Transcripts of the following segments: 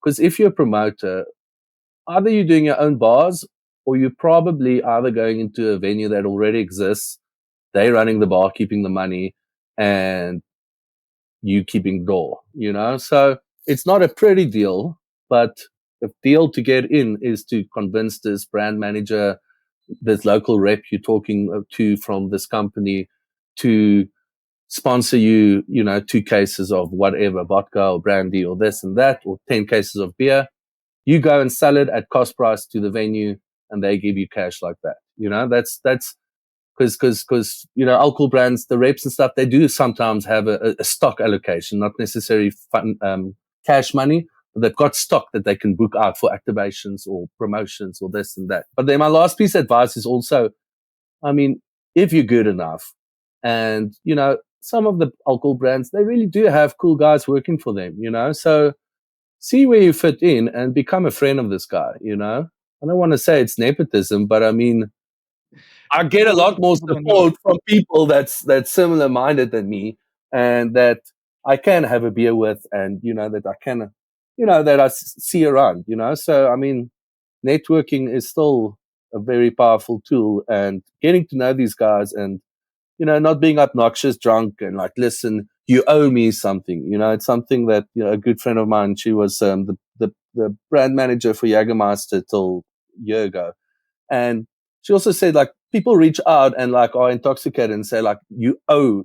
Because if you're a promoter, either you're doing your own bars, or you're probably either going into a venue that already exists, they're running the bar, keeping the money, and you keeping the door, So it's not a pretty deal, but the deal to get in is to convince this brand manager, this local rep you're talking to from this company, to sponsor you, 2 cases of whatever, vodka or brandy or this and that, or 10 cases of beer. You go and sell it at cost price to the venue, and they give you cash like that. That's because alcohol brands, the reps and stuff, they do sometimes have a stock allocation, not necessarily cash money, but they've got stock that they can book out for activations or promotions or this and that. But then my last piece of advice is also, if you're good enough, and some of the alcohol brands, they really do have cool guys working for them, so see where you fit in and become a friend of this guy. I don't want to say it's nepotism, but I get a lot more support from people that's similar minded than me, and that I can have a beer with, and that I can, that I see around. So networking is still a very powerful tool, and getting to know these guys, and not being obnoxious, drunk, and like, listen, you owe me something. It's something that a good friend of mine. She was the brand manager for Jägermeister till a year ago, and she also said, like, people reach out and like are intoxicated and say, like, you owe,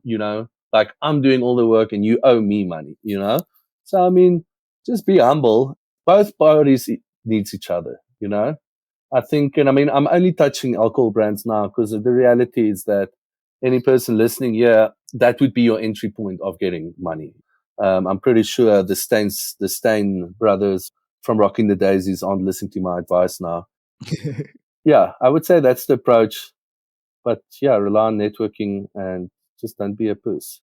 like, I'm doing all the work and you owe me money, So just be humble. Both parties needs each other, I think, and I'm only touching alcohol brands now because the reality is that any person listening here, that would be your entry point of getting money. I'm pretty sure the Stein brothers from Rocking the Daisies aren't listening to my advice now. Yeah, I would say that's the approach. But yeah, rely on networking and just don't be a puss.